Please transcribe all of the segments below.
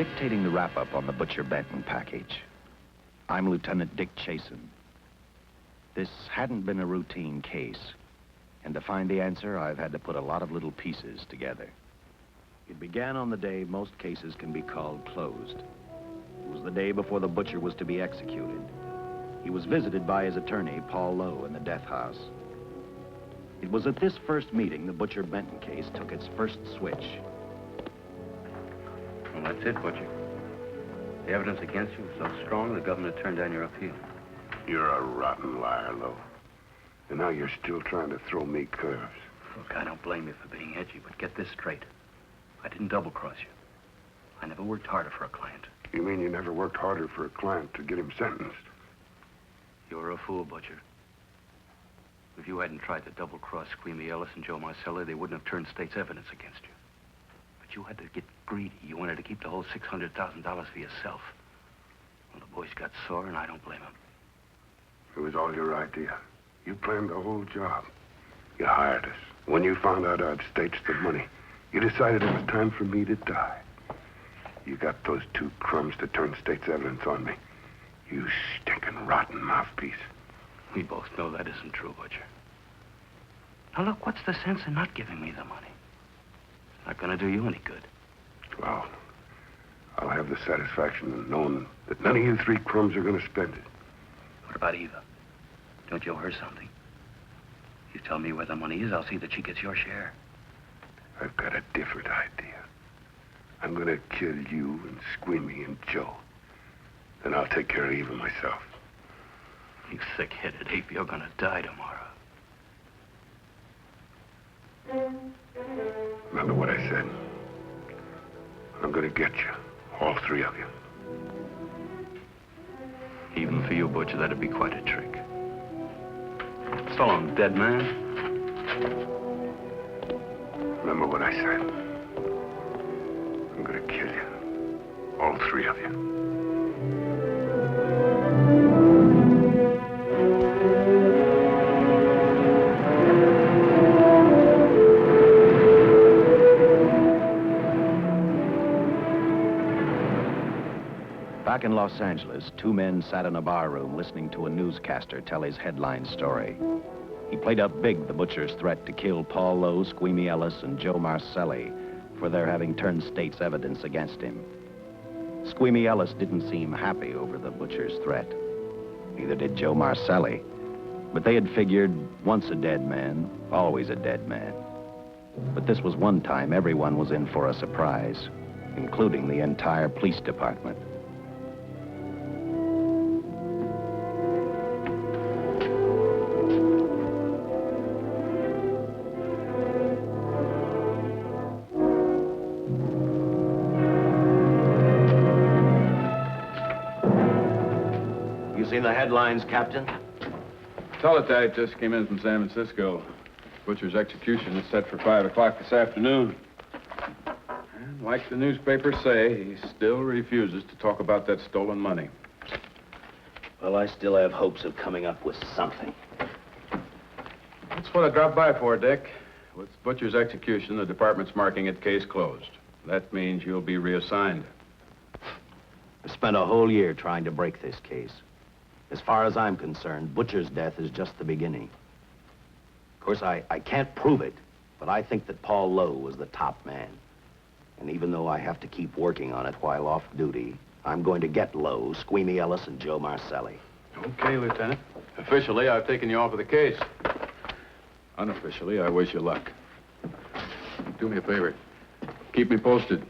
dictating the wrap-up on the Butcher Benton package. I'm Lieutenant Dick Chasen. This hadn't been a routine case, and to find the answer, I've had to put a lot of little pieces together. It began on the day most cases can be called closed. It was the day before the butcher was to be executed. He was visited by his attorney, Paul Lowe, in the death house. It was at this first meeting the Butcher Benton case took its first switch. Well, that's it, Butcher. The evidence against you was so strong, the governor turned down your appeal. You're a rotten liar, Lowe. And now you're still trying to throw me curves. Look, I don't blame you for being edgy, but get this straight. I didn't double-cross you. I never worked harder for a client. You mean you never worked harder for a client to get him sentenced? You're a fool, Butcher. If you hadn't tried to double-cross Squeamy Ellis and Joe Marcelli, they wouldn't have turned state's evidence against you. But you had to get greedy. You wanted to keep the whole $600,000 for yourself. Well, the boys got sore, and I don't blame them. It was all your idea. You planned the whole job. You hired us. When you found out I'd staged the money, you decided it was time for me to die. You got those two crumbs to turn state's evidence on me. You stinking rotten mouthpiece. We both know that isn't true, Butcher. Now, look, what's the sense in not giving me the money? It's not going to do you any good. Well, I'll have the satisfaction of knowing that none of you three crumbs are going to spend it. What about Eva? Don't you owe her something? You tell me where the money is, I'll see that she gets your share. I've got a different idea. I'm going to kill you and Squeamy and Joe. Then I'll take care of Eva myself. You thick-headed ape, you're going to die tomorrow. Remember what I said? I'm going to get you, all three of you. Even for you, Butcher, that'd be quite a trick. So long, dead man. Remember what I said. I'm going to kill you, all three of you. Back in Los Angeles, two men sat in a bar room listening to a newscaster tell his headline story. He played up big the butcher's threat to kill Paul Lowe, Squeamy Ellis, and Joe Marcelli for their having turned state's evidence against him. Squeamy Ellis didn't seem happy over the butcher's threat. Neither did Joe Marcelli. But they had figured, once a dead man, always a dead man. But this was one time everyone was in for a surprise, including the entire police department. Seen the headlines, Captain? Teletype just came in from San Francisco. Butcher's execution is set for 5 o'clock this afternoon. And like the newspapers say, he still refuses to talk about that stolen money. Well, I still have hopes of coming up with something. That's what I dropped by for, Dick. With Butcher's execution, the department's marking it case closed. That means you'll be reassigned. I spent a whole year trying to break this case. As far as I'm concerned, Butcher's death is just the beginning. Of course, I can't prove it, but I think that Paul Lowe was the top man. And even though I have to keep working on it while off duty, I'm going to get Lowe, Squeamy Ellis, and Joe Marcelli. Okay, Lieutenant. Officially, I've taken you off of the case. Unofficially, I wish you luck. Do me a favor. Keep me posted.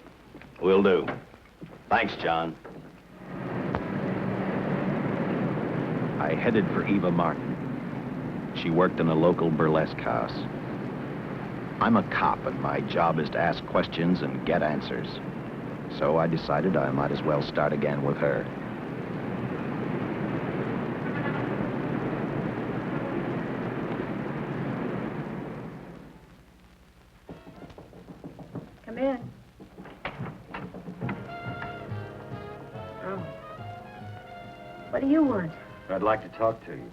Will do. Thanks, John. I headed for Eva Martin. She worked in a local burlesque house. I'm a cop, and my job is to ask questions and get answers. So I decided I might as well start again with her. Come in. Oh. What do you want? I'd like to talk to you.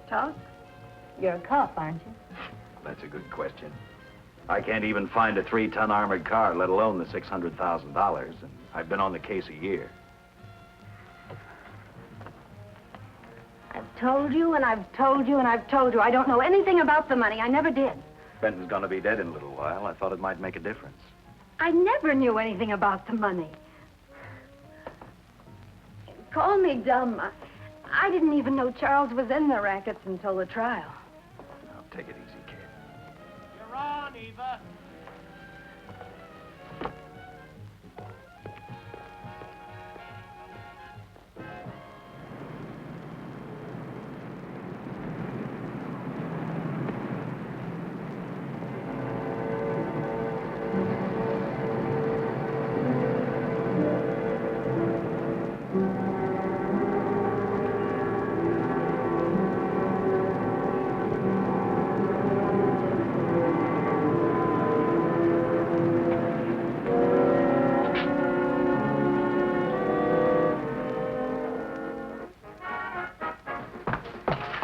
Talk? You're a cop, aren't you? That's a good question. I can't even find a 3-ton armored car, let alone the $600,000, and I've been on the case a year. I've told you, and I've told you, and I've told you. I don't know anything about the money. I never did. Benton's gonna be dead in a little while. I thought it might make a difference. I never knew anything about the money. Call me dumb. I didn't even know Charles was in the rackets until the trial. Now, take it easy, kid. You're on, Eva.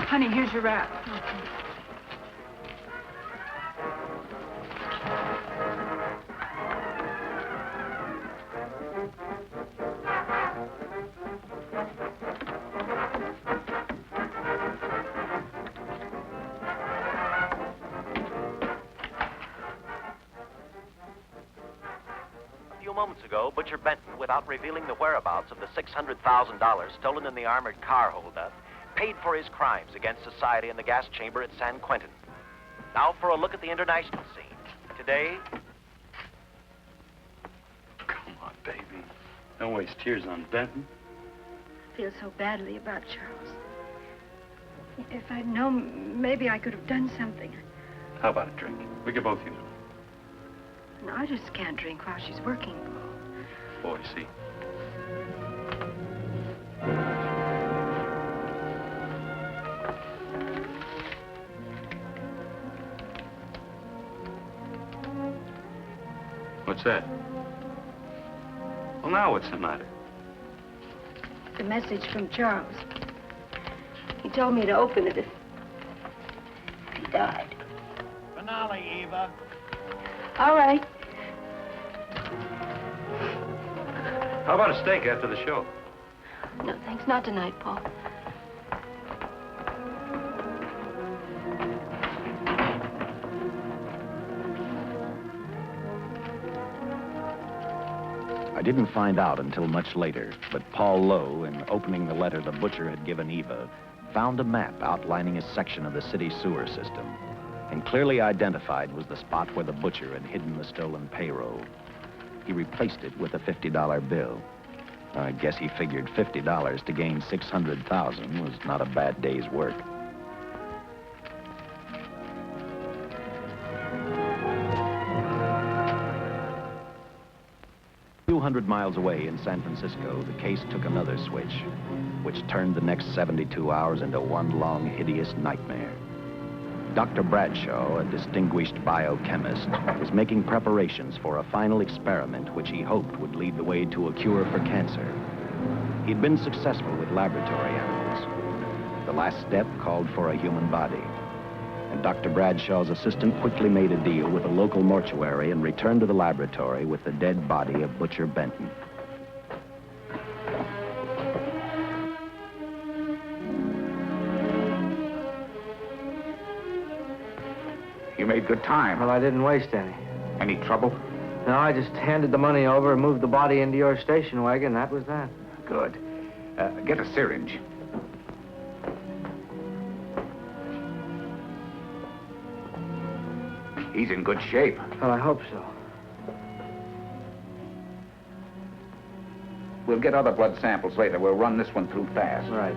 Honey, here's your wrap. A few moments ago, Butcher Benton, without revealing the whereabouts of the $600,000 stolen in the armored car holdup, paid for his crimes against society in the gas chamber at San Quentin. Now for a look at the international scene. Today... Come on, baby. Don't waste tears on Benton. I feel so badly about Charles. If I'd known, maybe I could have done something. How about a drink? We could both use it. No, I just can't drink while she's working. Boy, see. What's that? Well, now what's the matter? The message from Charles. He told me to open it if he died. Finale, Eva. All right. How about a steak after the show? No, thanks. Not tonight, Paul. I didn't find out until much later, but Paul Lowe, in opening the letter the butcher had given Eva, found a map outlining a section of the city sewer system. And clearly identified was the spot where the butcher had hidden the stolen payroll. He replaced it with a $50 bill. I guess he figured $50 to gain $600,000 was not a bad day's work. 200 miles away in San Francisco, the case took another switch, which turned the next 72 hours into one long, hideous nightmare. Dr. Bradshaw, a distinguished biochemist, was making preparations for a final experiment which he hoped would lead the way to a cure for cancer. He'd been successful with laboratory animals. The last step called for a human body. And Dr. Bradshaw's assistant quickly made a deal with a local mortuary and returned to the laboratory with the dead body of Butcher Benton. You made good time. Well, I didn't waste any. Any trouble? No, I just handed the money over and moved the body into your station wagon. That was that. Good. Get a syringe. He's in good shape. Well, I hope so. We'll get other blood samples later. We'll run this one through fast. Right.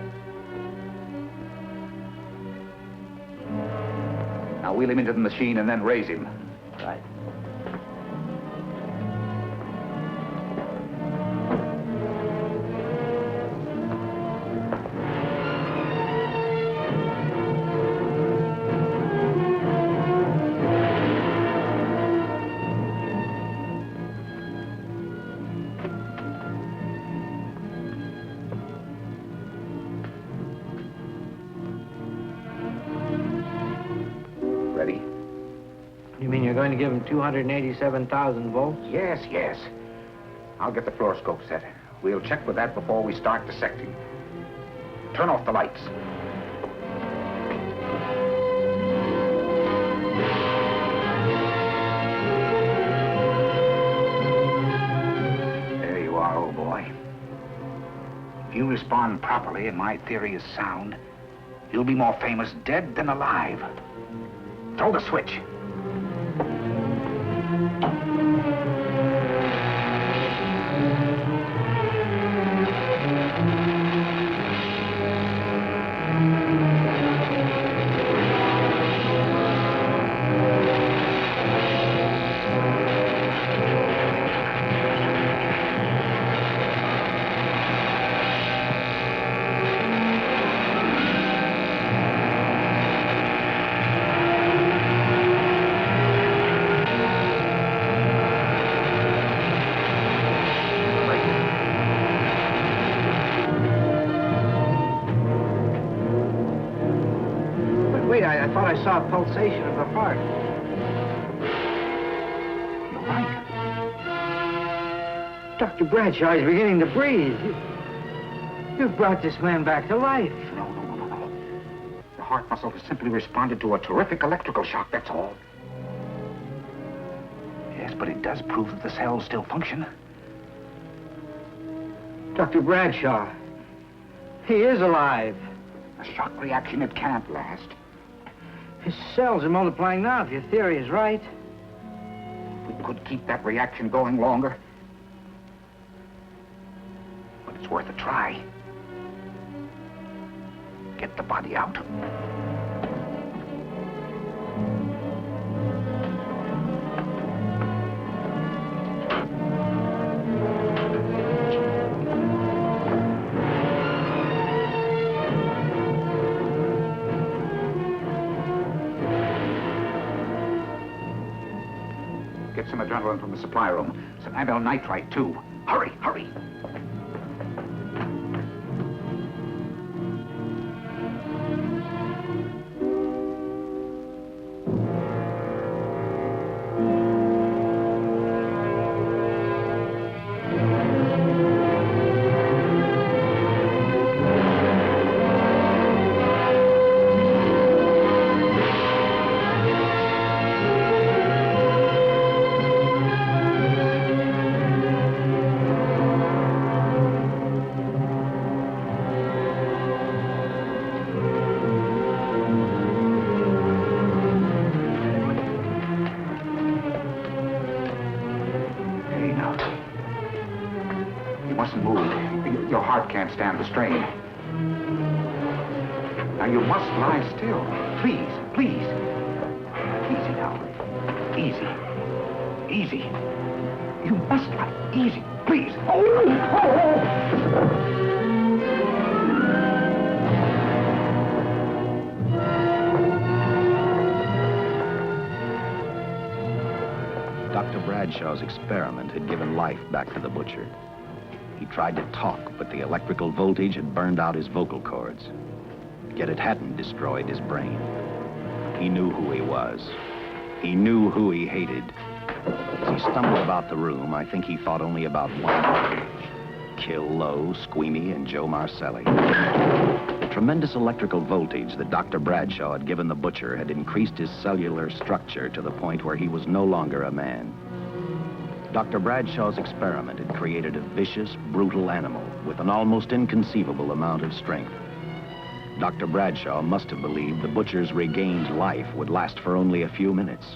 Now wheel him into the machine and then raise him. Right. You mean you're going to give him 287,000 volts? Yes, yes. I'll get the fluoroscope set. We'll check with that before we start dissecting. Turn off the lights. There you are, old boy. If you respond properly and my theory is sound, you'll be more famous dead than alive. Throw the switch. Wait, I thought I saw a pulsation of the heart. You're right. Dr. Bradshaw is beginning to breathe. You've brought this man back to life. No. The heart muscle has simply responded to a terrific electrical shock, that's all. Yes, but it does prove that the cells still function. Dr. Bradshaw, he is alive. A shock reaction, it can't last. His cells are multiplying now, if your theory is right. We could keep that reaction going longer. But it's worth a try. Get the body out. Get some adrenaline from the supply room. Some amyl nitrite, too. Hurry, hurry. Your heart can't stand the strain. Now, you must lie still. Please, please. Easy now. Easy. Easy. You must lie. Easy. Please. Dr. Bradshaw's experiment had given life back to the butcher. He tried to talk, but the electrical voltage had burned out his vocal cords. Yet it hadn't destroyed his brain. He knew who he was. He knew who he hated. As he stumbled about the room, I think he thought only about one: kill Lowe, Squeamy, and Joe Marcelli. The tremendous electrical voltage that Dr. Bradshaw had given the butcher had increased his cellular structure to the point where he was no longer a man. Dr. Bradshaw's experiment had created a vicious, brutal animal with an almost inconceivable amount of strength. Dr. Bradshaw must have believed the butcher's regained life would last for only a few minutes.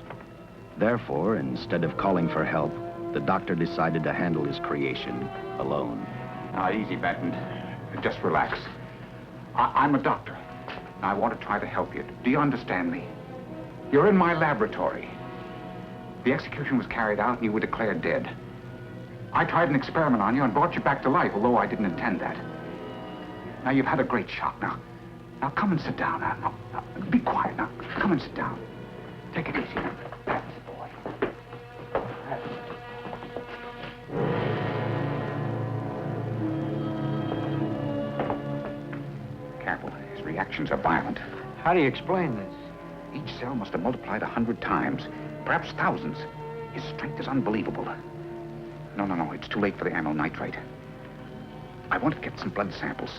Therefore, instead of calling for help, the doctor decided to handle his creation alone. Now, easy, Benton. Just relax. I'm a doctor. I want to try to help you. Do you understand me? You're in my laboratory. The execution was carried out and you were declared dead. I tried an experiment on you and brought you back to life, although I didn't intend that. Now, you've had a great shock. Now come and sit down. Now, be quiet. Now, come and sit down. Take it easy. That's the boy. Careful. His reactions are violent. How do you explain this? Each cell must have multiplied 100 times. perhaps thousands. His strength is unbelievable. No, it's too late for the amyl nitrite. I want to get some blood samples,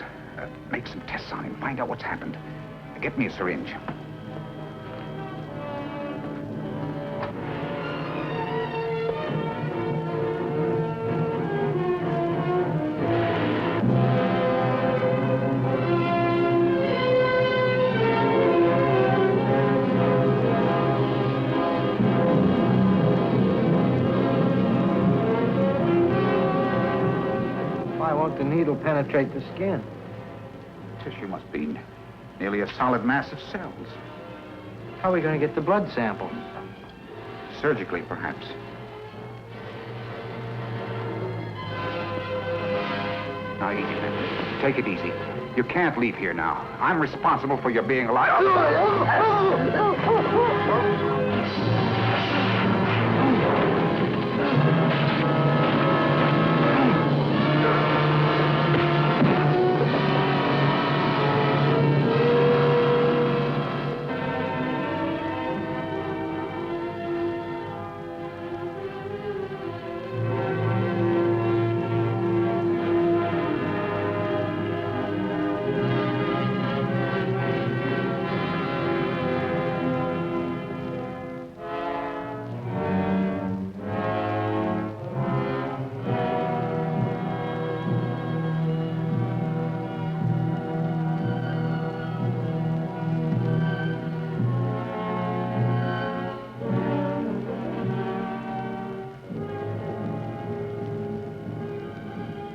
make some tests on him, find out what's happened. Get me a syringe. Why won't the needle penetrate the skin? Tissue must be nearly a solid mass of cells. How are we going to get the blood sample? Surgically, perhaps. Now, easy, Benton. Take it easy. You can't leave here now. I'm responsible for your being alive.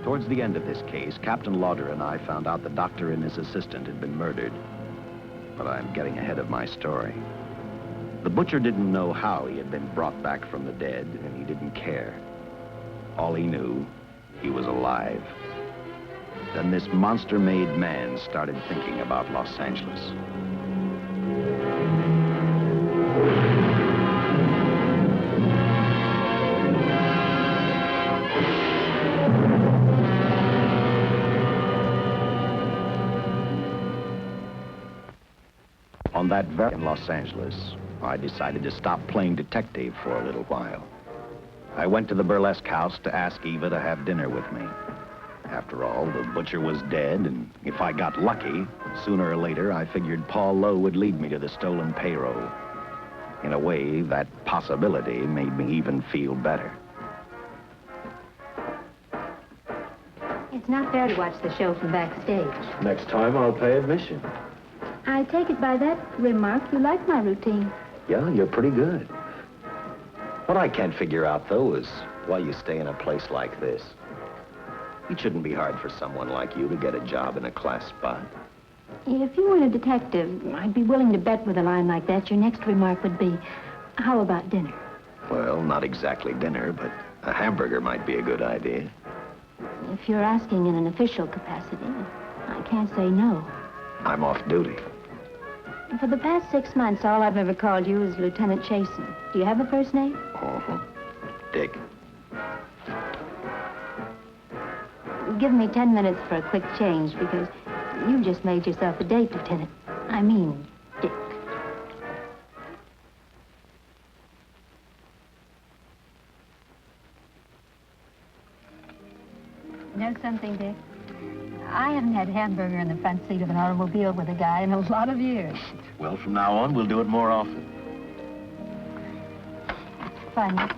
Towards the end of this case, Captain Lauder and I found out the doctor and his assistant had been murdered. But I'm getting ahead of my story. The butcher didn't know how he had been brought back from the dead, and he didn't care. All he knew, he was alive. Then this monster-made man started thinking about Los Angeles. On that very in Los Angeles, I decided to stop playing detective for a little while. I went to the burlesque house to ask Eva to have dinner with me. After all, the butcher was dead, and if I got lucky, sooner or later, I figured Paul Lowe would lead me to the stolen payroll. In a way, that possibility made me even feel better. It's not fair to watch the show from backstage. Next time, I'll pay admission. I take it by that remark you like my routine. Yeah, you're pretty good. What I can't figure out, though, is why you stay in a place like this. It shouldn't be hard for someone like you to get a job in a class spot. If you weren't a detective, I'd be willing to bet with a line like that your next remark would be, how about dinner? Well, not exactly dinner, but a hamburger might be a good idea. If you're asking in an official capacity, I can't say no. I'm off duty. For the past 6 months, all I've ever called you is Lieutenant Chasen. Do you have a first name? Uh-huh. Dick. Give me 10 minutes for a quick change, because you just made yourself a date, Lieutenant. I mean, Dick. Know something, Dick? I haven't had hamburger in the front seat of an automobile with a guy in a lot of years. Well, from now on, we'll do it more often. Funny.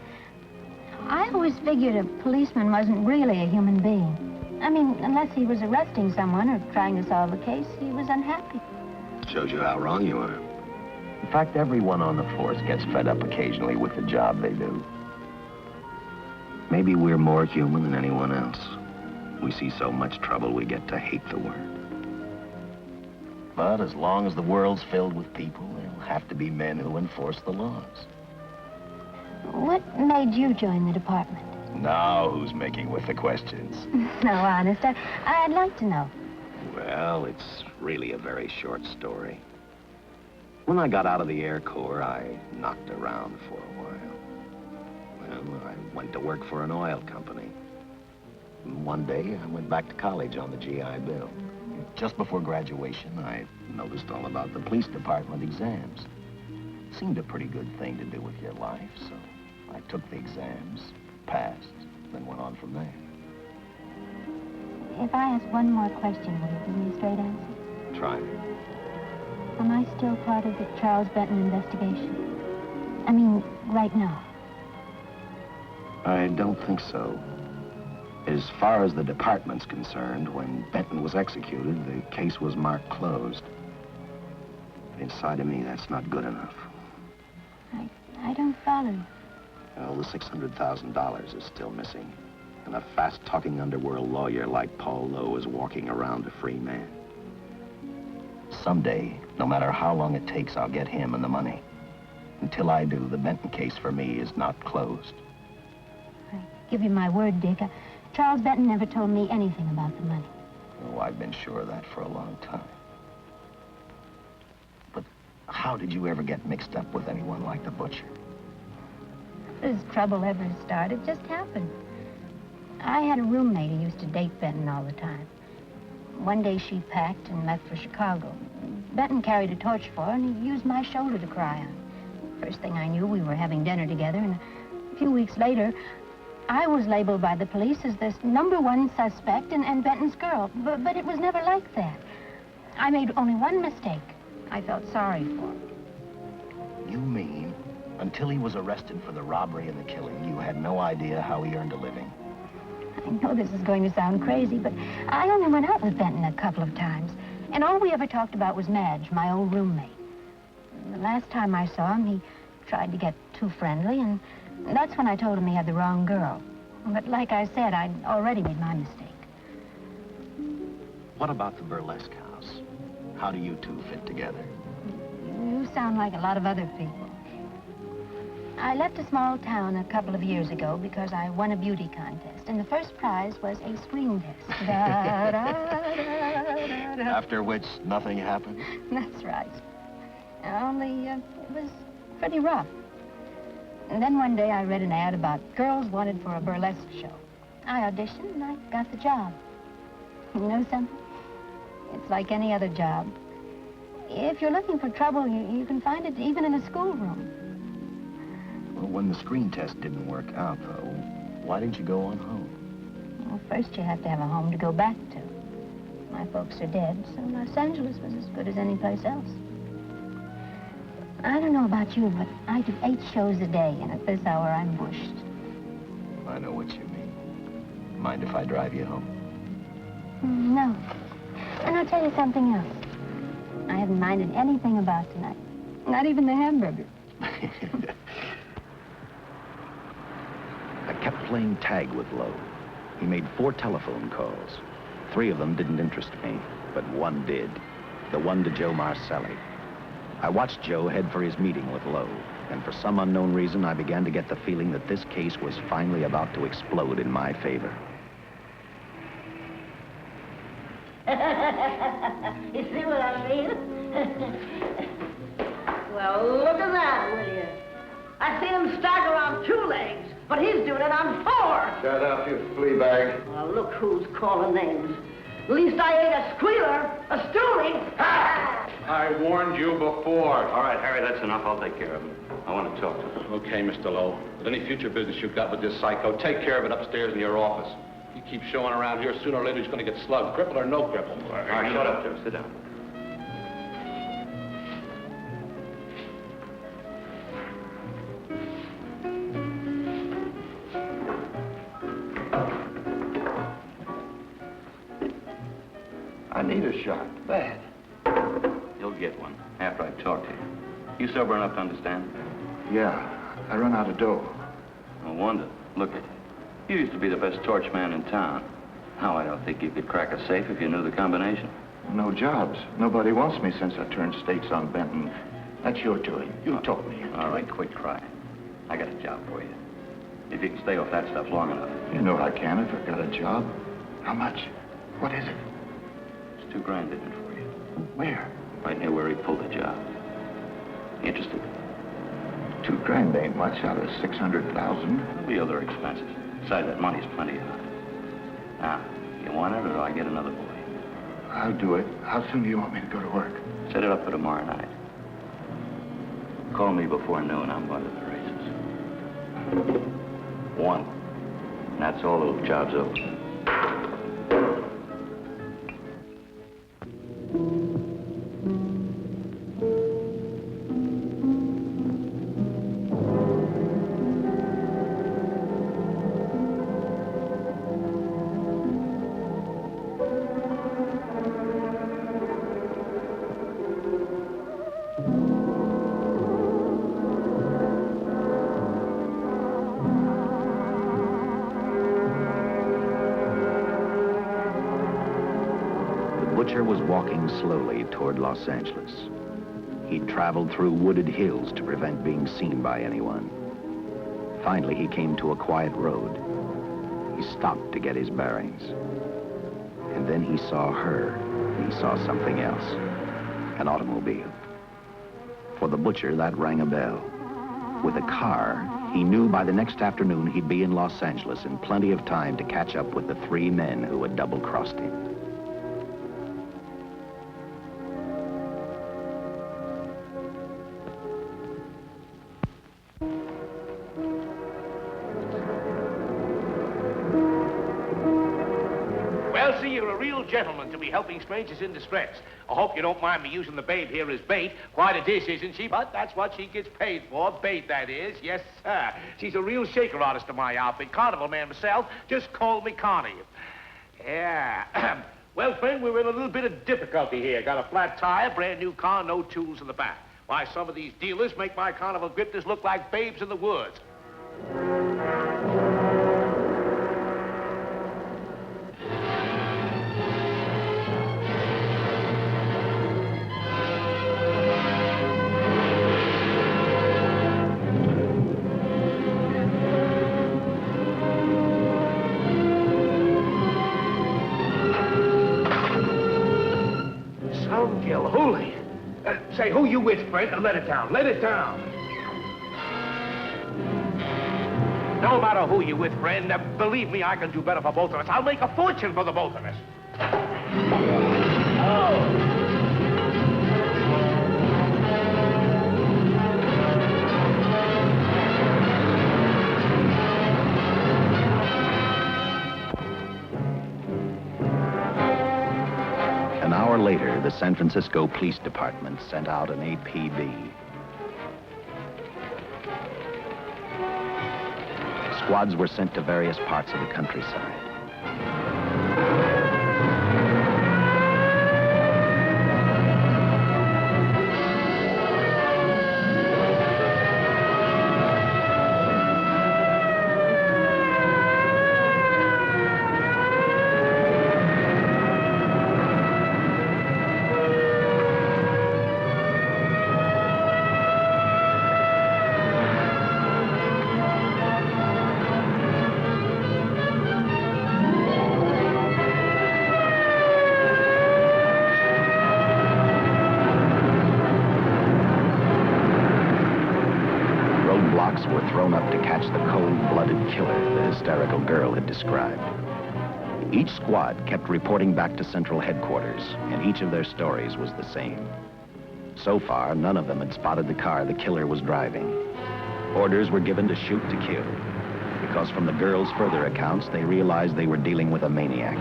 I always figured a policeman wasn't really a human being. I mean, unless he was arresting someone or trying to solve a case, he was unhappy. Shows you how wrong you are. In fact, everyone on the force gets fed up occasionally with the job they do. Maybe we're more human than anyone else. We see so much trouble, we get to hate the word. But as long as the world's filled with people, there'll have to be men who enforce the laws. What made you join the department? Now, who's making with the questions? No, honest, I'd like to know. Well, it's really a very short story. When I got out of the Air Corps, I knocked around for a while. Well, I went to work for an oil company. One day, I went back to college on the GI Bill. Just before graduation, I noticed all about the police department exams. Seemed a pretty good thing to do with your life, so I took the exams, passed, then went on from there. If I ask one more question, will you give me a straight answer? Try me. Am I still part of the Charles Benton investigation? I mean, right now. I don't think so. As far as the department's concerned, when Benton was executed, the case was marked closed. Inside of me, that's not good enough. I don't follow. Well, the $600,000 is still missing. And a fast-talking underworld lawyer like Paul Lowe is walking around a free man. Someday, no matter how long it takes, I'll get him and the money. Until I do, the Benton case for me is not closed. I give you my word, Dick. Charles Benton never told me anything about the money. Oh, I've been sure of that for a long time. But how did you ever get mixed up with anyone like the butcher? This trouble ever started, it just happened. I had a roommate who used to date Benton all the time. One day she packed and left for Chicago. Benton carried a torch for her, and he used my shoulder to cry on. First thing I knew, we were having dinner together, and a few weeks later, I was labeled by the police as this #1 suspect and Benton's girl. But it was never like that. I made only one mistake. I felt sorry for him. You mean, until he was arrested for the robbery and the killing, you had no idea how he earned a living? I know this is going to sound crazy, but I only went out with Benton a couple of times. And all we ever talked about was Madge, my old roommate. The last time I saw him, he tried to get too friendly, and that's when I told him he had the wrong girl. But like I said, I'd already made my mistake. What about the burlesque house? How do you two fit together? You sound like a lot of other people. I left a small town a couple of years ago because I won a beauty contest, and the first prize was a screen test. Da, da, da, da, da. After which, nothing happened? That's right. Only, it was pretty rough. And then one day I read an ad about girls wanted for a burlesque show. I auditioned and I got the job. You know something? It's like any other job. If you're looking for trouble, you can find it even in a schoolroom. Well, when the screen test didn't work out, though, why didn't you go on home? Well, first you have to have a home to go back to. My folks are dead, so Los Angeles was as good as any place else. I don't know about you, but I do 8 shows a day, and at this hour I'm bushed. I know what you mean. Mind if I drive you home? No. And I'll tell you something else. I haven't minded anything about tonight. Not even the hamburger. I kept playing tag with Lowe. He made 4 telephone calls. 3 of them didn't interest me, but one did. The one to Joe Marcelli. I watched Joe head for his meeting with Lowe, and for some unknown reason, I began to get the feeling that this case was finally about to explode in my favor. You see what I mean? Well, look at that, will you? I see him stagger on 2 legs, but he's doing it on 4. Shut up, you flea bag. Well, look who's calling names. At least I ain't a squealer, a stoolie. Ah! I warned you before. All right, Harry, that's enough. I'll take care of him. I want to talk to him. Okay, Mr. Lowe. But any future business you've got with this psycho, take care of it upstairs in your office. You keep showing around here, sooner or later he's going to get slugged, cripple or no cripple. All right, shut up, Joe. Sit down. I need a shot. Bad. You'll get one after I talk to you. You sober enough to understand? Yeah, I run out of dough. No wonder. Look at you. You used to be the best torch man in town. Now I don't think you could crack a safe if you knew the combination. No jobs. Nobody wants me since I turned stakes on Benton. That's your doing. You taught me. All right, quit crying. I got a job for you. If you can stay off that stuff long enough. You know I can if I've got a job. How much? What is it? It's $2 grand in it for you. Where? Right near where he pulled the job. Interested? $2 grand ain't much out of 600,000. There'll be other expenses. Besides, that money's plenty of it. Now, you want it or do I get another boy? I'll do it. How soon do you want me to go to work? Set it up for tomorrow night. Call me before noon. I'm going to the races. 1. And that's all. The job's over. Butcher was walking slowly toward Los Angeles. He'd traveled through wooded hills to prevent being seen by anyone. Finally, he came to a quiet road. He stopped to get his bearings. And then he saw her. He saw something else. An automobile. For the butcher, that rang a bell. With a car, he knew by the next afternoon he'd be in Los Angeles in plenty of time to catch up with the 3 men who had double-crossed him. Well, see, you're a real gentleman to be helping strangers in distress. I hope you don't mind me using the babe here as bait. Quite a dish, isn't she? But that's what she gets paid for. Bait, that is. Yes, sir. She's a real shaker artist of my outfit. Carnival man myself. Just call me Connie. Yeah. Well, friend, we're in a little bit of difficulty here. Got a flat tire, brand new car, no tools in the back. Why, some of these dealers make my carnival grifters look like babes in the woods. Holy. Say, who you with, friend? Let it down. Let it down. No matter who you with, friend, believe me, I can do better for both of us. I'll make a fortune for the both of us. Oh! An hour later, the San Francisco Police Department sent out an APB. Squads were sent to various parts of the countryside. Were thrown up to catch the cold-blooded killer the hysterical girl had described. Each squad kept reporting back to central headquarters, and each of their stories was the same. So far, none of them had spotted the car the killer was driving. Orders were given to shoot to kill, because from the girls' further accounts, they realized they were dealing with a maniac.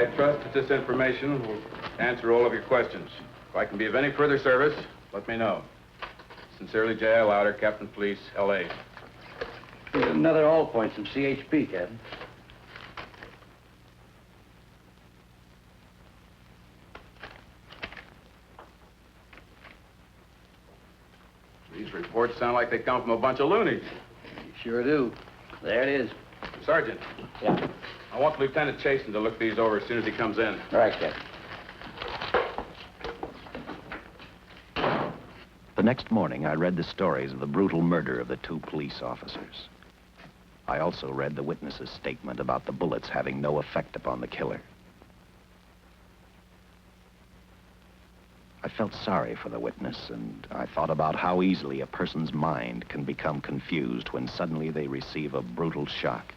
I trust that this information will answer all of your questions. If I can be of any further service, let me know. Sincerely, J.I. Louder, Captain Police, L.A. Here's another all points from CHP, Captain. These reports sound like they come from a bunch of loonies. You sure do. There it is. Sergeant. Yeah. I want Lieutenant Chasen to look these over as soon as he comes in. All right, Captain. The next morning, I read the stories of the brutal murder of the 2 police officers. I also read the witness's statement about the bullets having no effect upon the killer. I felt sorry for the witness, and I thought about how easily a person's mind can become confused when suddenly they receive a brutal shock.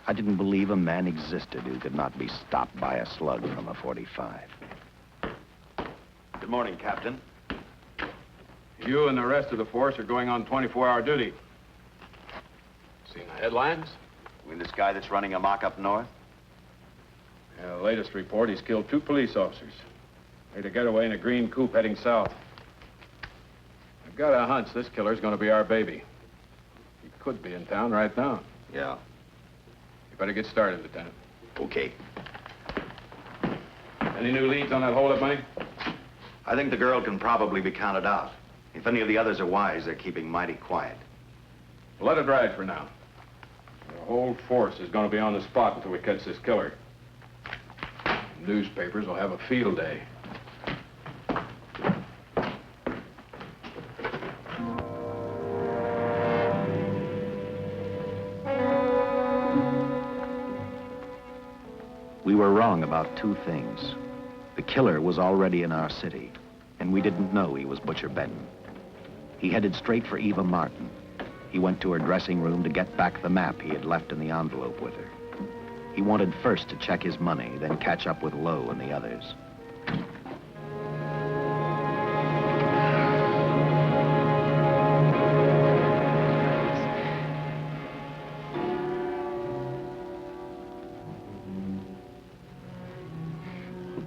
I didn't believe a man existed who could not be stopped by a slug from a .45. Good morning, Captain. You and the rest of the force are going on 24-hour duty. Seen the headlines? You mean this guy that's running amok up north? Yeah, the latest report, he's killed 2 police officers. Made a getaway in a green coupe heading south. I've got a hunch this killer's gonna be our baby. He could be in town right now. Yeah. You better get started, Lieutenant. Okay. Any new leads on that hold-up money? I think the girl can probably be counted out. If any of the others are wise, they're keeping mighty quiet. Well, let it ride for now. The whole force is gonna be on the spot until we catch this killer. Newspapers will have a field day. We were wrong about 2 things. The killer was already in our city, and we didn't know he was Butcher Benton. He headed straight for Eva Martin. He went to her dressing room to get back the map he had left in the envelope with her. He wanted first to check his money, then catch up with Lowe and the others.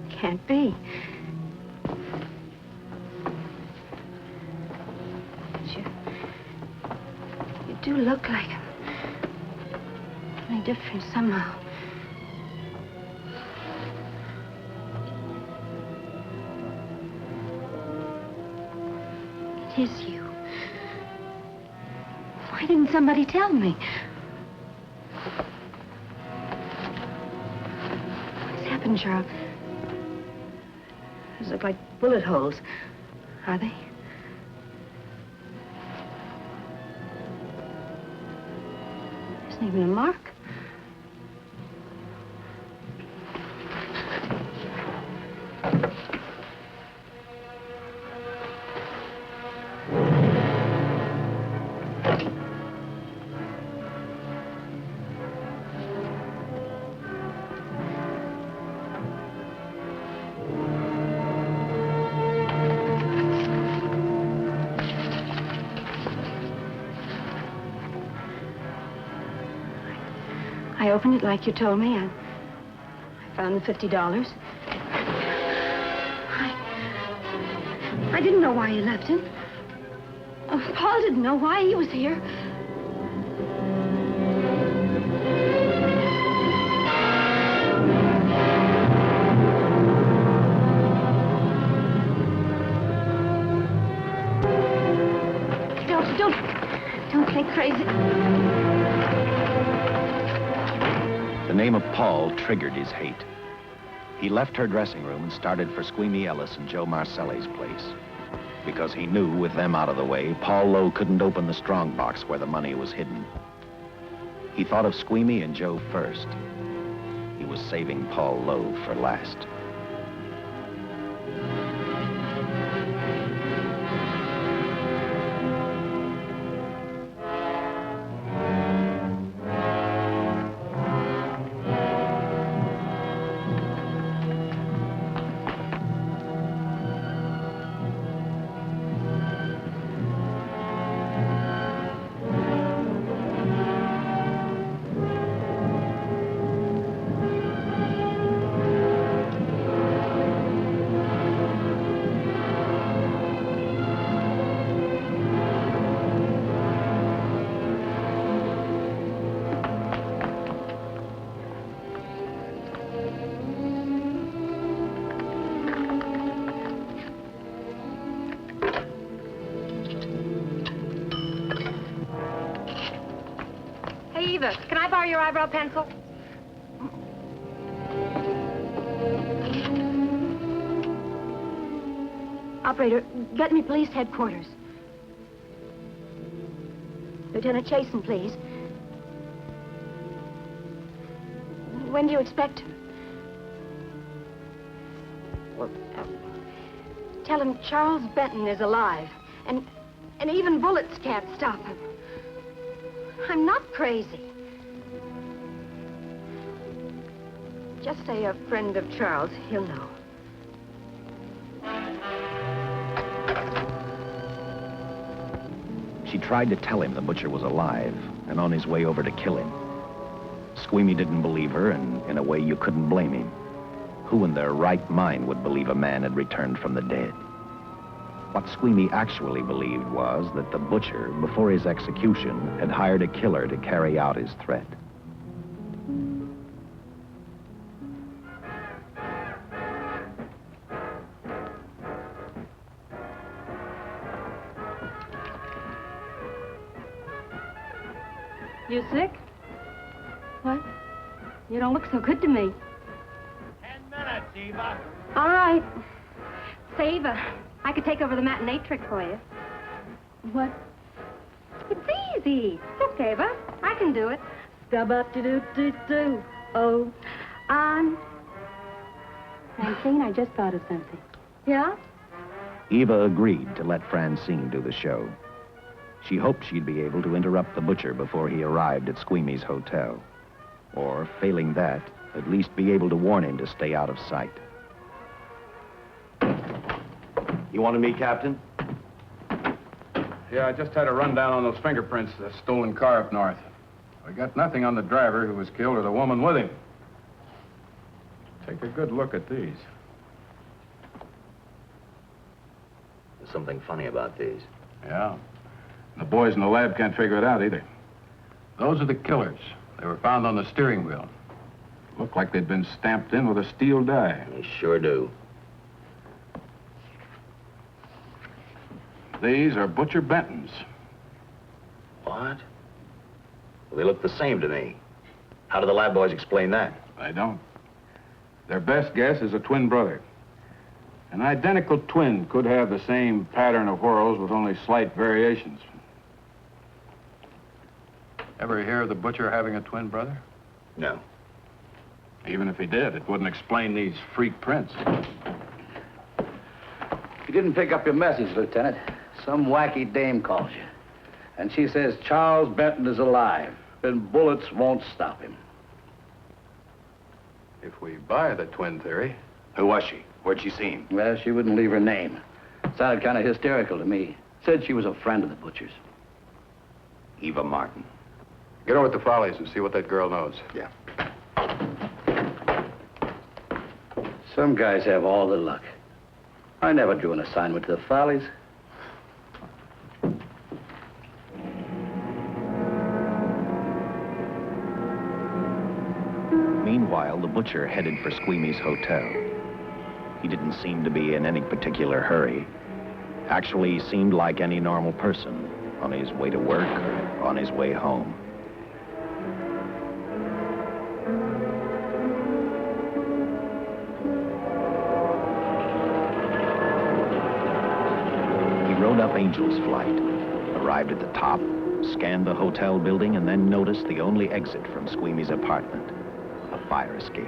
Can't be. You do look like him. Only different somehow. It is you. Why didn't somebody tell me? What's happened, Charles? These look like bullet holes. Are they? There isn't even a mark. I opened it like you told me. I found the $50. I didn't know why you left him. Paul didn't know why he was here. Don't think crazy. The name of Paul triggered his hate. He left her dressing room and started for Squeamy Ellis and Joe Marcelli's place. Because he knew, with them out of the way, Paul Lowe couldn't open the strong box where the money was hidden. He thought of Squeamy and Joe first. He was saving Paul Lowe for last. Eva, can I borrow your eyebrow pencil? Operator, get me police headquarters. Lieutenant Chasen, please. When do you expect him? Well, tell him Charles Benton is alive, and even bullets can't stop him. I'm not crazy. Just say a friend of Charles. He'll know. She tried to tell him the butcher was alive and on his way over to kill him. Squeamy didn't believe her, and in a way you couldn't blame him. Who in their right mind would believe a man had returned from the dead? What Squeamy actually believed was that the butcher, before his execution, had hired a killer to carry out his threat. You sick? What? You don't look so good to me. 10 minutes, Eva. All right. Say, Eva, I could take over the matinee trick for you. What? It's easy. Look, Eva, I can do it. Stub-up-de-doo-doo-doo. Oh, Francine, I just thought of something. Yeah? Eva agreed to let Francine do the show. She hoped she'd be able to interrupt the butcher before he arrived at Squeamy's hotel. Or, failing that, at least be able to warn him to stay out of sight. You wanted me, Captain? Yeah, I just had a rundown on those fingerprints, the stolen car up north. We got nothing on the driver who was killed or the woman with him. Take a good look at these. There's something funny about these. Yeah. The boys in the lab can't figure it out either. Those are the killers. They were found on the steering wheel. Looked like they'd been stamped in with a steel die. They sure do. These are Butcher Benton's. What? Well, they look the same to me. How do the lab boys explain that? They don't. Their best guess is a twin brother. An identical twin could have the same pattern of whorls with only slight variations. Ever hear of the butcher having a twin brother? No. Even if he did, it wouldn't explain these freak prints. You didn't pick up your message, Lieutenant. Some wacky dame calls you. And she says Charles Benton is alive, and bullets won't stop him. If we buy the twin theory... Who was she? Where'd she see him? Well, she wouldn't leave her name. Sounded kind of hysterical to me. Said she was a friend of the butcher's. Eva Martin. Get over to the Follies and see what that girl knows. Yeah. Some guys have all the luck. I never drew an assignment to the Follies. Meanwhile, the butcher headed for Squeamy's hotel. He didn't seem to be in any particular hurry. Actually, he seemed like any normal person, on his way to work or on his way home. He rode up Angel's Flight, arrived at the top, scanned the hotel building, and then noticed the only exit from Squeamy's apartment, a fire escape.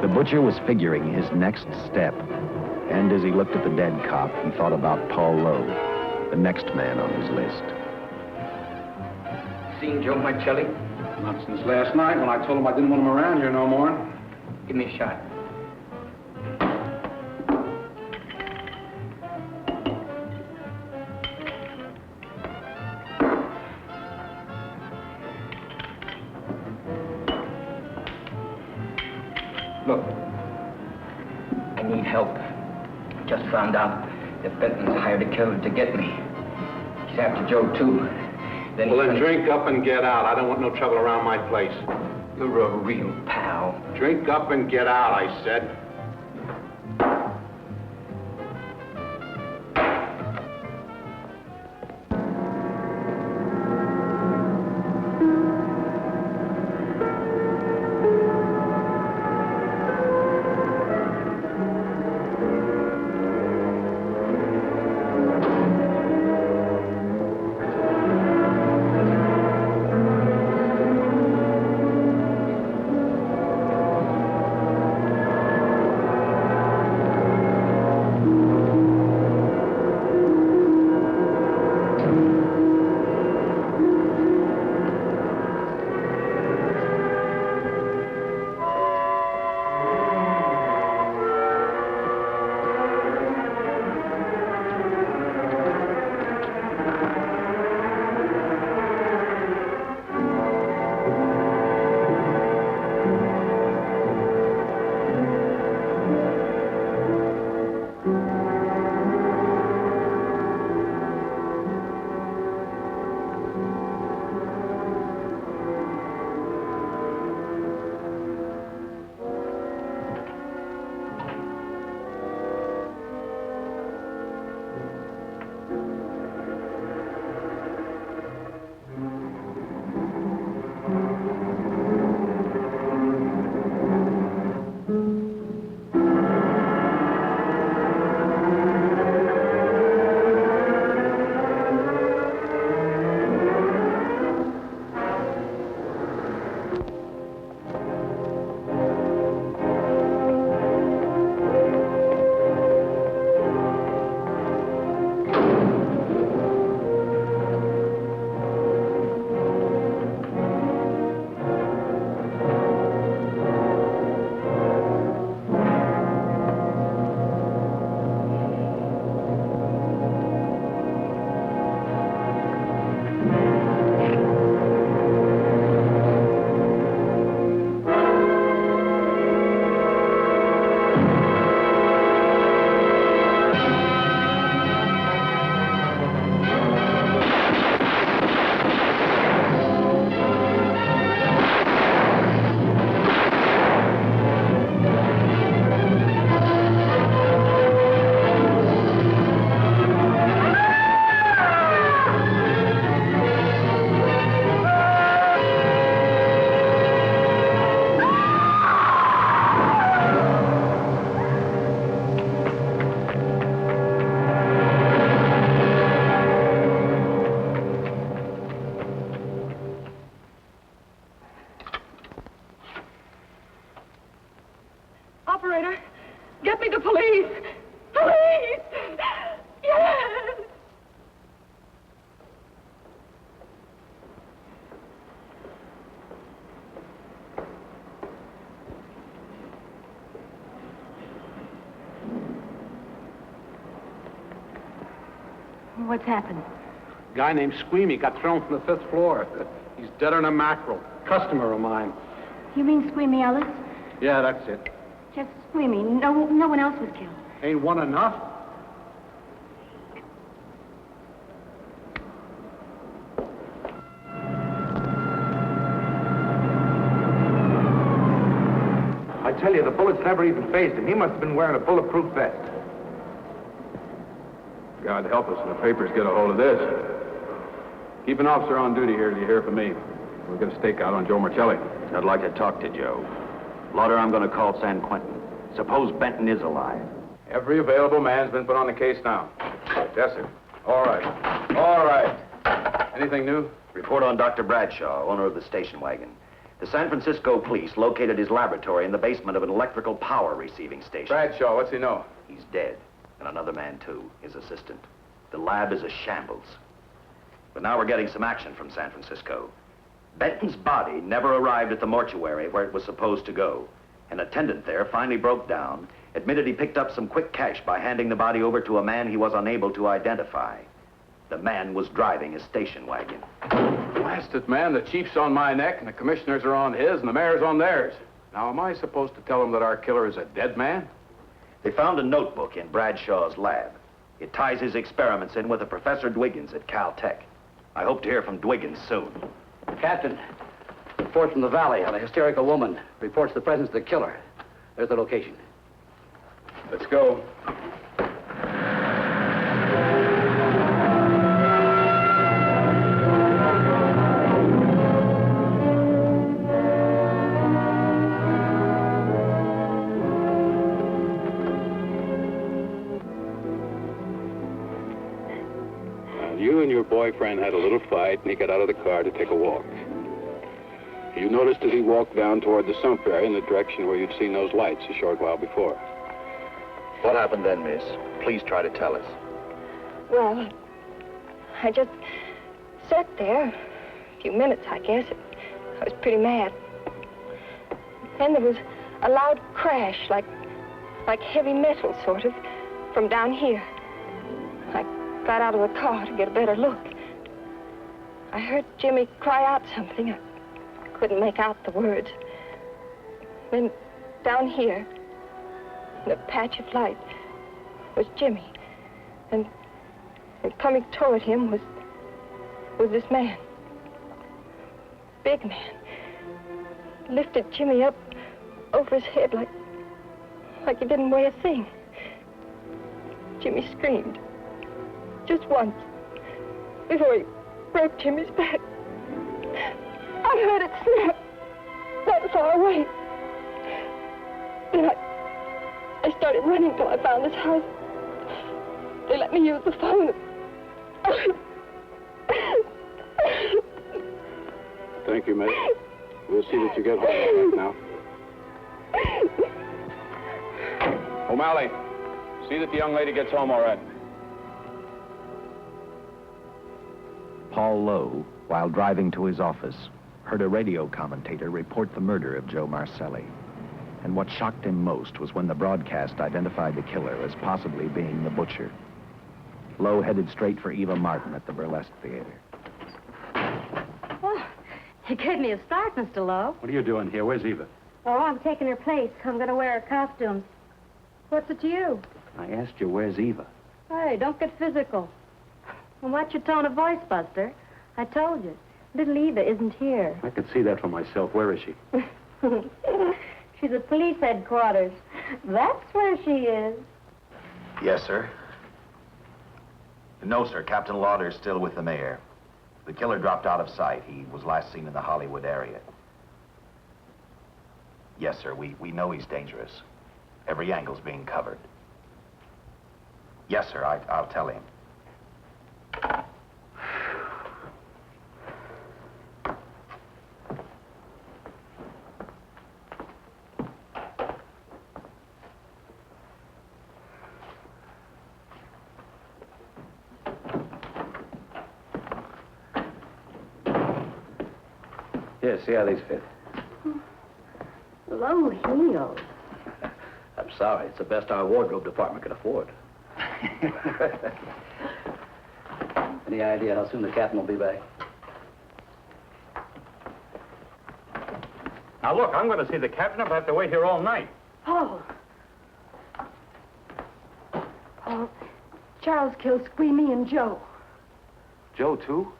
The butcher was figuring his next step. And as he looked at the dead cop, he thought about Paul Lowe, the next man on his list. Seen Joe Marcelli? Not since last night when I told him I didn't want him around here no more. Give me a shot. Look, I need help. Just found out that Benton's hired a killer to get me. He's after Joe, too. Then Drink up and get out. I don't want no trouble around my place. You're a real pal. Drink up and get out, I said. Operator, get me the police! Police! Yes! What's happened? A guy named Squeamy got thrown from the 5th floor. He's dead on a mackerel. Customer of mine. You mean Squeamy Ellis? Yeah, that's it. Just Squeamy. No one else was killed. Ain't one enough? I tell you, the bullets never even phased him. He must have been wearing a bulletproof vest. God help us when the papers get a hold of this. Keep an officer on duty here till you hear from me. We'll get a stakeout on Joe Marcelli. I'd like to talk to Joe. Lauder, I'm going to call San Quentin. Suppose Benton is alive. Every available man's been put on the case now. Yes, sir. All right. All right. Anything new? Report on Dr. Bradshaw, owner of the station wagon. The San Francisco police located his laboratory in the basement of an electrical power receiving station. Bradshaw, what's he know? He's dead. And another man, too, his assistant. The lab is a shambles. But now we're getting some action from San Francisco. Benton's body never arrived at the mortuary where it was supposed to go. An attendant there finally broke down, admitted he picked up some quick cash by handing the body over to a man he was unable to identify. The man was driving a station wagon. Blast it, man. The chief's on my neck, and the commissioners are on his, and the mayor's on theirs. Now, am I supposed to tell him that our killer is a dead man? They found a notebook in Bradshaw's lab. It ties his experiments in with a Professor Dwiggins at Caltech. I hope to hear from Dwiggins soon. Captain, report from the valley on a hysterical woman. Reports the presence of the killer. There's the location. Let's go. You and your boyfriend had a little fight, and he got out of the car to take a walk. You noticed as he walked down toward the sump area in the direction where you'd seen those lights a short while before. What happened then, miss? Please try to tell us. Well, I just sat there a few minutes, I guess. I was pretty mad. Then there was a loud crash, like heavy metal, sort of, from down here. I got out of the car to get a better look. I heard Jimmy cry out something. I couldn't make out the words. Then down here, in a patch of light, was Jimmy. And coming toward him was this man. Big man. Lifted Jimmy up over his head like he didn't weigh a thing. Jimmy screamed. Just once, before he broke Jimmy's back. I heard it snap that far away. Then I started running till I found this house. They let me use the phone. Thank you, miss. We'll see that you get home now. O'Malley, see that the young lady gets home all right. Paul Lowe, while driving to his office, heard a radio commentator report the murder of Joe Marcelli. And what shocked him most was when the broadcast identified the killer as possibly being the butcher. Lowe headed straight for Eva Martin at the Burlesque Theater. Oh, you gave me a start, Mr. Lowe. What are you doing here? Where's Eva? Oh, I'm taking her place. I'm going to wear her costumes. What's it to you? I asked you, where's Eva? Hey, don't get physical. And watch your tone of voice, Buster. I told you. Little Eva isn't here. I could see that for myself. Where is she? She's at police headquarters. That's where she is. Yes, sir. No, sir. Captain Lauder's still with the mayor. The killer dropped out of sight. He was last seen in the Hollywood area. Yes, sir. We know he's dangerous. Every angle's being covered. Yes, sir. I'll tell him. Here, see how these fit. Low heels. I'm sorry. It's the best our wardrobe department can afford. Any idea how soon the captain will be back? Now, look, I'm going to see the captain. I'll have to wait here all night. Paul. Paul, Charles killed Squeamy and Joe. Joe, too?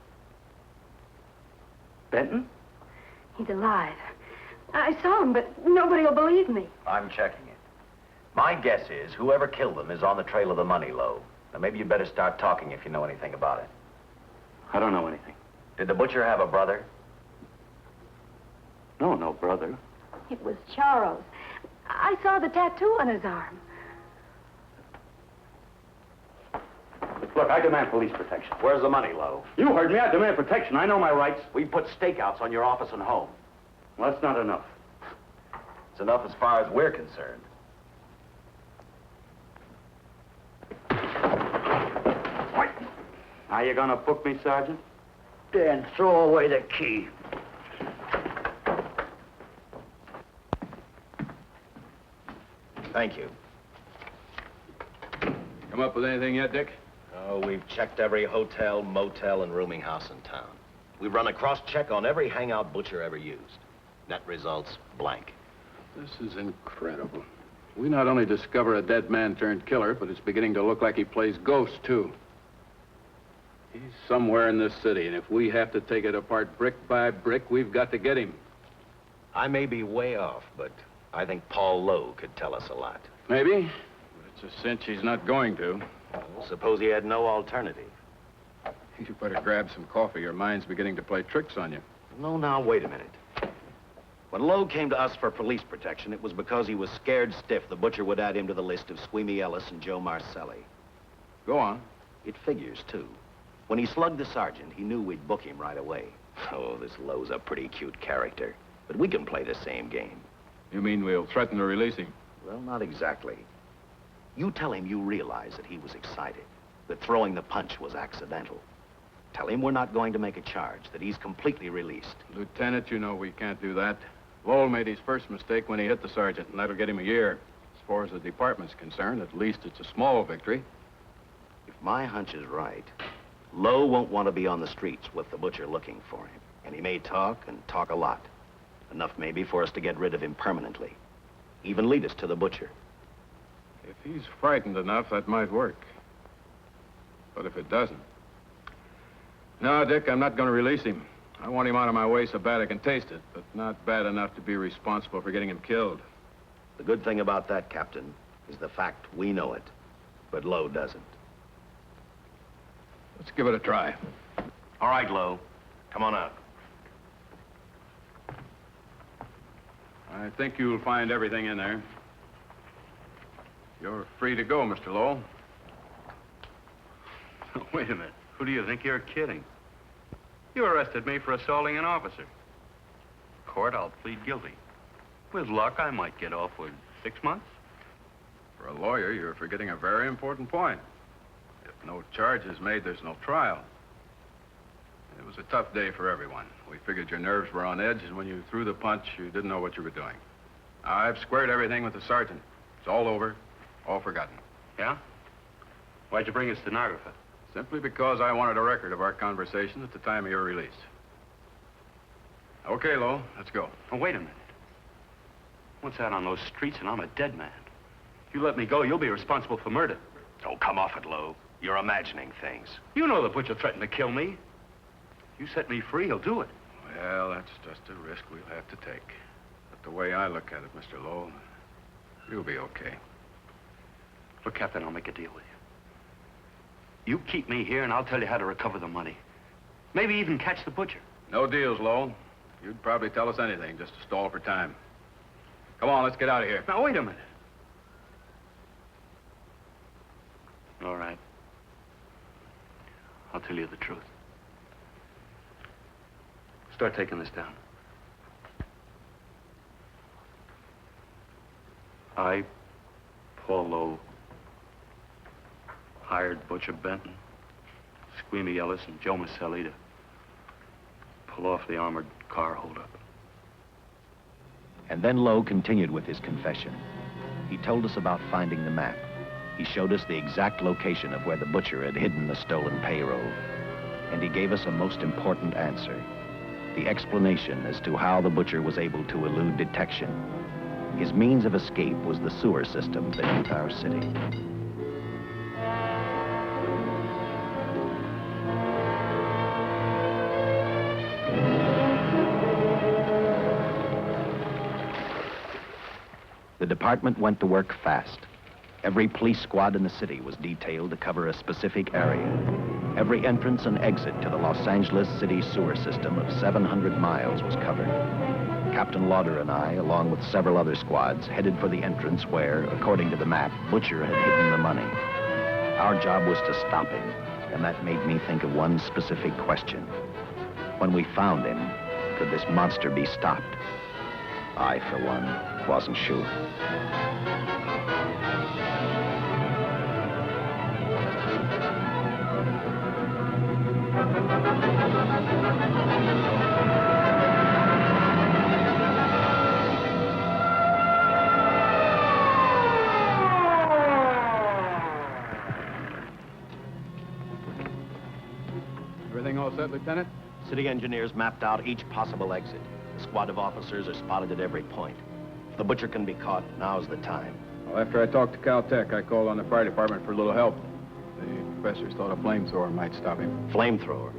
Benton? He's alive. I saw him, but nobody will believe me. I'm checking it. My guess is whoever killed them is on the trail of the money, Lowe. Now, maybe you better start talking if you know anything about it. I don't know anything. Did the butcher have a brother? No brother. It was Charles. I saw the tattoo on his arm. Look, I demand police protection. Where's the money, Lowe? You heard me. I demand protection. I know my rights. We put stakeouts on your office and home. Well, that's not enough. It's enough as far as we're concerned. Are you gonna book me, Sergeant? Then throw away the key. Thank you. Come up with anything yet, Dick? Oh, we've checked every hotel, motel, and rooming house in town. We've run a cross-check on every hangout Butcher ever used. Net results, blank. This is incredible. We not only discover a dead man turned killer, but it's beginning to look like he plays ghost, too. He's somewhere in this city, and if we have to take it apart brick by brick, we've got to get him. I may be way off, but I think Paul Lowe could tell us a lot. Maybe, but it's a cinch he's not going to. Well, suppose he had no alternative. You better grab some coffee. Your mind's beginning to play tricks on you. No, now, wait a minute. When Lowe came to us for police protection, it was because he was scared stiff the Butcher would add him to the list of Squeamy Ellis and Joe Marcelli. Go on. It figures, too. When he slugged the sergeant, he knew we'd book him right away. Oh, this Lowe's a pretty cute character. But we can play the same game. You mean we'll threaten to release him? Well, not exactly. You tell him you realize that he was excited, that throwing the punch was accidental. Tell him we're not going to make a charge, that he's completely released. Lieutenant, you know we can't do that. Lowell made his first mistake when he hit the sergeant, and that'll get him a year. As far as the department's concerned, at least it's a small victory. If my hunch is right, Lowe won't want to be on the streets with the Butcher looking for him. And he may talk, and talk a lot. Enough maybe for us to get rid of him permanently. Even lead us to the Butcher. If he's frightened enough, that might work. But if it doesn't... No, Dick, I'm not going to release him. I want him out of my way so bad I can taste it, but not bad enough to be responsible for getting him killed. The good thing about that, Captain, is the fact we know it, but Lowe doesn't. Let's give it a try. All right, Lowe. Come on out. I think you'll find everything in there. You're free to go, Mr. Lowell. Wait a minute. Who do you think you're kidding? You arrested me for assaulting an officer. Court, I'll plead guilty. With luck, I might get off with 6 months. For a lawyer, you're forgetting a very important point. If no charge is made, there's no trial. It was a tough day for everyone. We figured your nerves were on edge, and when you threw the punch, you didn't know what you were doing. I've squared everything with the sergeant. It's all over, all forgotten. Yeah? Why'd you bring a stenographer? Simply because I wanted a record of our conversation at the time of your release. Okay, Lowe, let's go. Oh, wait a minute. Once out on those streets and I'm a dead man. If you let me go, you'll be responsible for murder. Oh, come off it, Lowe. You're imagining things. You know the Butcher threatened to kill me. If you set me free, he'll do it. Well, that's just a risk we'll have to take. But the way I look at it, Mr. Lowell, you'll be okay. Look, Captain, I'll make a deal with you. You keep me here, and I'll tell you how to recover the money. Maybe even catch the Butcher. No deals, Lowell. You'd probably tell us anything just to stall for time. Come on, let's get out of here. Now, wait a minute. All right. I'll tell you the truth. Start taking this down. I, Paul Lowe, hired Butcher Benton, Squeamy Ellis, and Joe Marcelli to pull off the armored car holdup. And then Lowe continued with his confession. He told us about finding the map. He showed us the exact location of where the Butcher had hidden the stolen payroll. And he gave us a most important answer. The explanation as to how the Butcher was able to elude detection. His means of escape was the sewer system beneath our city. The department went to work fast. Every police squad in the city was detailed to cover a specific area. Every entrance and exit to the Los Angeles city sewer system of 700 miles was covered. Captain Lauder and I, along with several other squads, headed for the entrance where, according to the map, Butcher had hidden the money. Our job was to stop him, and that made me think of one specific question. When we found him, could this monster be stopped? I, for one, wasn't sure. Everything all set, Lieutenant? City engineers mapped out each possible exit. A squad of officers are spotted at every point. If the butcher can be caught, now's the time. Well, after I talked to Caltech, I called on the fire department for a little help. The professors thought a flamethrower might stop him. Flamethrower?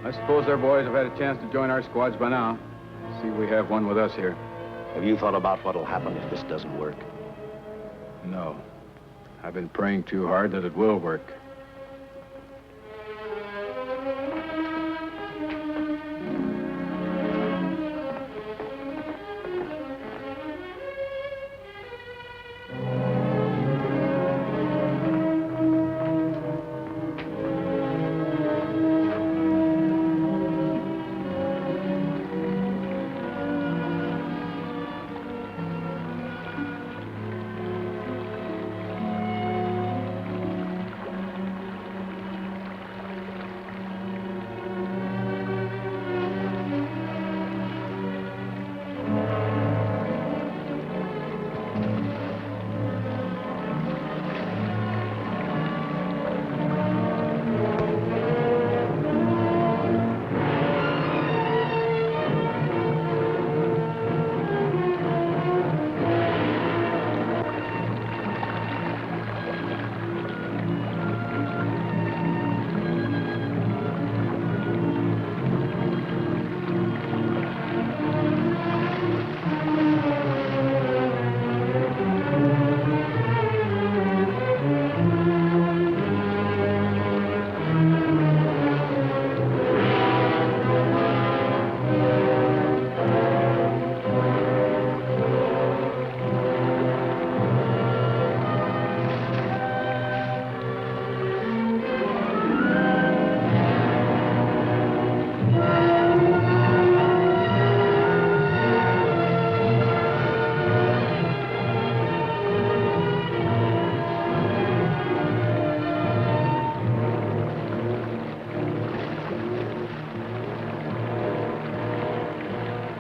I suppose their boys have had a chance to join our squads by now. See, we have one with us here. Have you thought about what'll happen if this doesn't work? No. I've been praying too hard that it will work.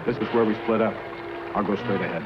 This is where we split up. I'll go straight ahead.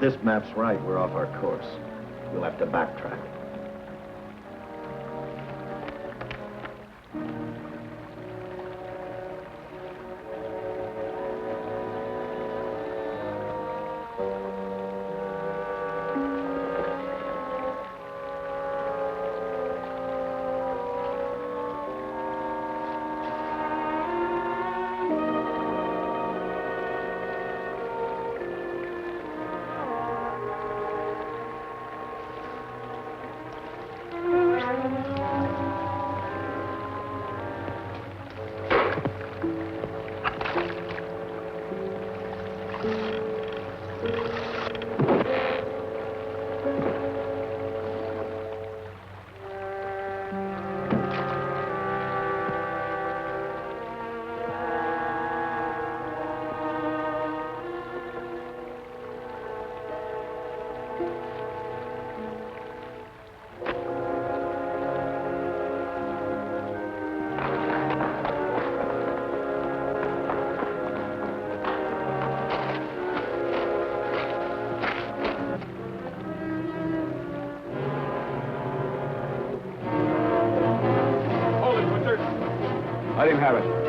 This map's right, we're off our course. We'll have to backtrack. Let him have it.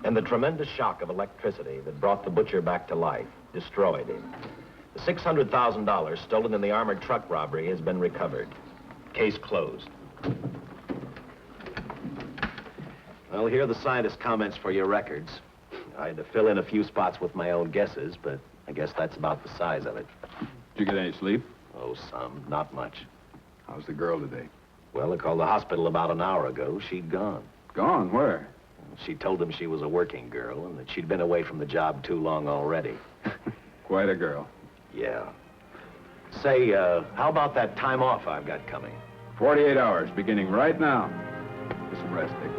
And the tremendous shock of electricity that brought the butcher back to life destroyed him. The $600,000 stolen in the armored truck robbery has been recovered. Case closed. Well, here are the scientist's comments for your records. I had to fill in a few spots with my own guesses, but I guess that's about the size of it. Did you get any sleep? Oh, some. Not much. How's the girl today? Well, I called the hospital about an hour ago. She'd gone. Gone? Where? She told them she was a working girl and that she'd been away from the job too long already. Quite a girl. Yeah. Say, how about that time off I've got coming? 48 hours, beginning right now. Get some rest, Dick.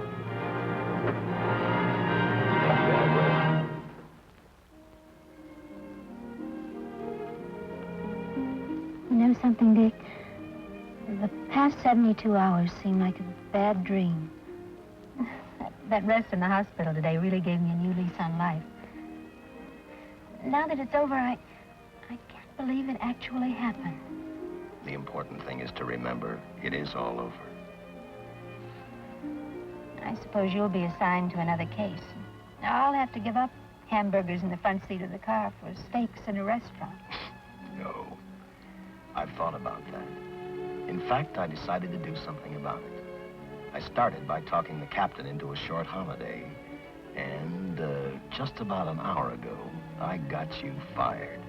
know something, Dick? The past 72 hours seem like a bad dream. That rest in the hospital today really gave me a new lease on life. Now that it's over, I can't believe it actually happened. The important thing is to remember it is all over. I suppose you'll be assigned to another case. Now, I'll have to give up hamburgers in the front seat of the car for steaks in a restaurant. No. I've thought about that. In fact, I decided to do something about it. I started by talking the captain into a short holiday. And just about an hour ago, I got you fired.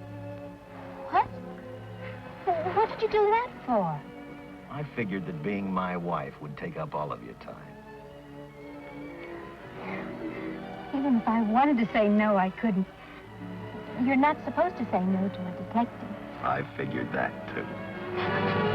What? What did you do that for? I figured that being my wife would take up all of your time. Even if I wanted to say no, I couldn't. You're not supposed to say no to a detective. I figured that, too.